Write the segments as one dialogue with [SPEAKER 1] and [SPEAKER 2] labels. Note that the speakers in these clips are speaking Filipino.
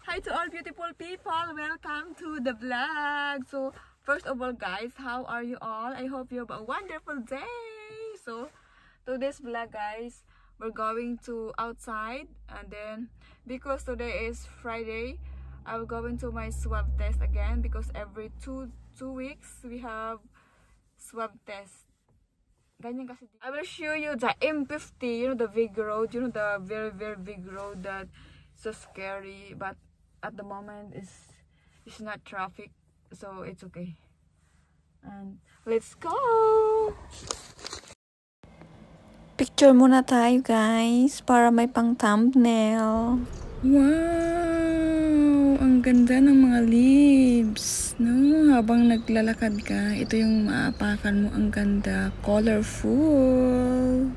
[SPEAKER 1] Hi to all beautiful people. Welcome to the vlog. So, first of all guys, how are you all? I hope you have a wonderful day. So, today's vlog guys, we're going to outside, and then because today is Friday, I'm going to my swab test again because every two weeks we have swab test. Ganyan kasi. I will show you the M50, you know, the big road, you know, the very big road that so scary, but at the moment it's not traffic, so it's okay. And let's go.
[SPEAKER 2] Picture muna tayo guys para may pang thumbnail.
[SPEAKER 1] Wow, ang ganda ng mga leaves, no? Habang naglalakad ka, ito yung maapakan mo. Ang ganda, colorful.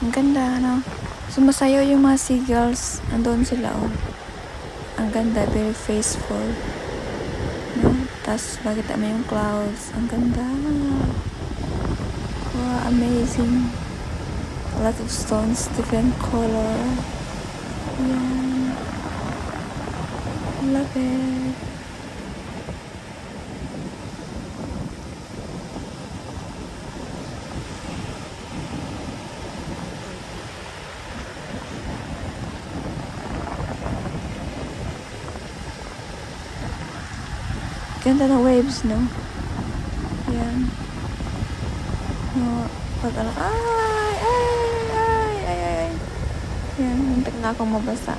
[SPEAKER 2] Ang ganda, no? Sumasayaw yung mga seagulls. Andun sila, oh. Ang ganda, very faithful. No? Tapos, makita mo yung clouds. Ang ganda. Wow, amazing. A lot of stones, different color. Yeah. Love it. Ganda ng waves, no? Yan. No, pag ano, ay. Yan, muntik na akong mabasa.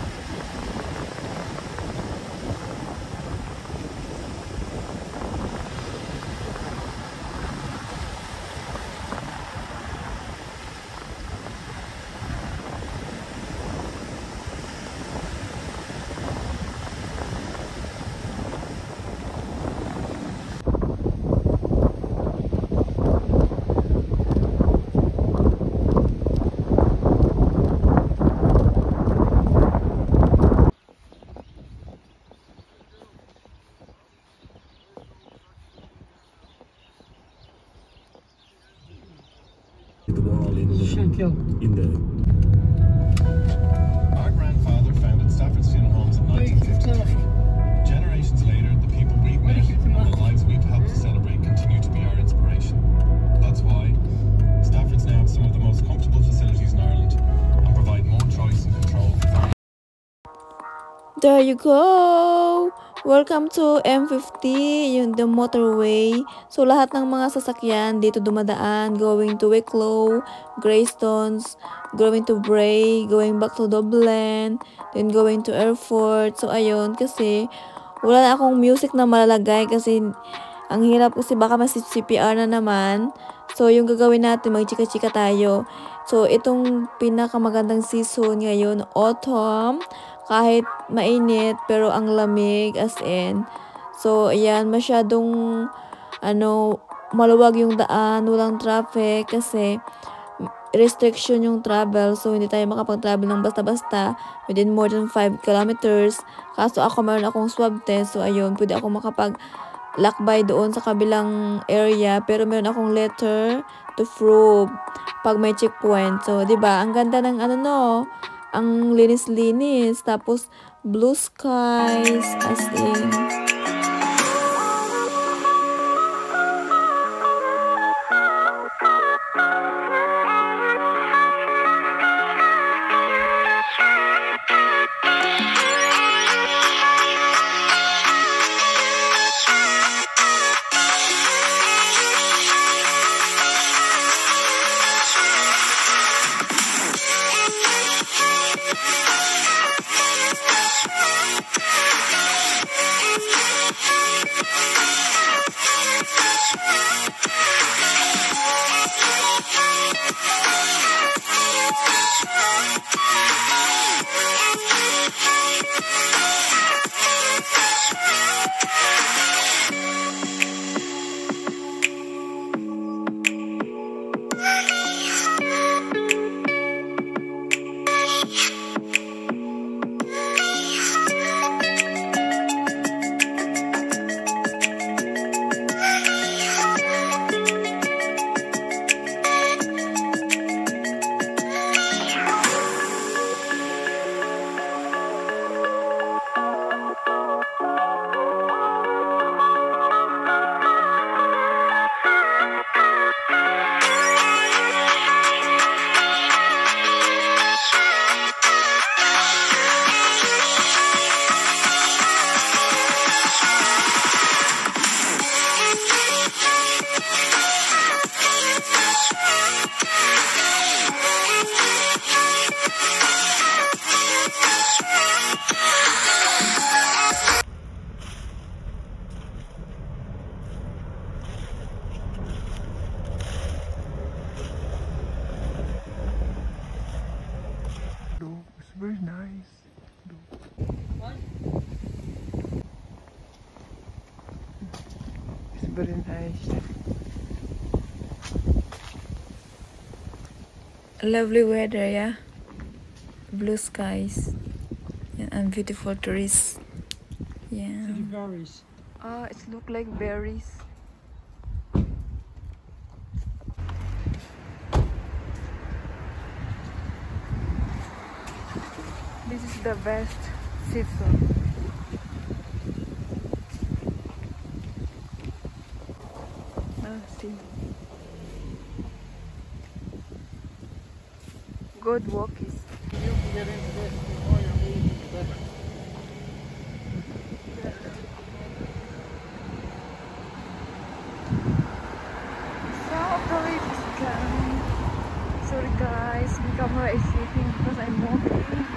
[SPEAKER 3] Our grandfather founded Stafford Student Homes in 1953. Generations later, the people we've met and the lives we've helped to celebrate continue to be our inspiration. That's why Stafford's now have some of the most comfortable facilities in Ireland and provide more choice and control for families.
[SPEAKER 2] There you go! Welcome to M50, yung the motorway. So, lahat ng mga sasakyan dito dumadaan, going to Wicklow, Greystones, going to Bray, going back to Dublin, then going to Erfurt. So, ayun, kasi wala na akong music na malalagay kasi ang hirap kasi baka mas-CPR na naman. So, yung gagawin natin, mag-chika-chika tayo. So, itong pinakamagandang season ngayon, autumn, kahit mainit pero ang lamig as in. So ayan, masyadong maluwag yung daan, walang traffic kasi restriction yung travel, so hindi tayo makapag-travel ng basta-basta within more than 5 kilometers. Kaso ako meron akong swab test, so ayun, pwede ako makapag-lakbay doon sa kabilang area, pero meron akong letter to prove pag may checkpoint. So 'di ba, ang ganda ng ang linis-linis, tapos blue skies as in.
[SPEAKER 1] Very nice.
[SPEAKER 2] Lovely weather, yeah. Blue skies and beautiful trees. Yeah.
[SPEAKER 4] Berries.
[SPEAKER 1] It look like berries. This is the best season. See. Good walkies.
[SPEAKER 4] You can get into this before you're leaving the better.
[SPEAKER 1] Some of the way is gone. Sorry guys, my camera is shaking because I'm walking.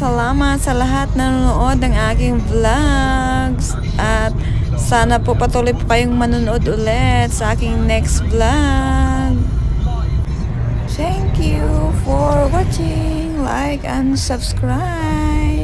[SPEAKER 2] Salamat sa lahat na nanonood ng aking vlogs. At sana po patuloy po kayong manonood ulit sa aking next vlog. Thank you for watching. Like and subscribe.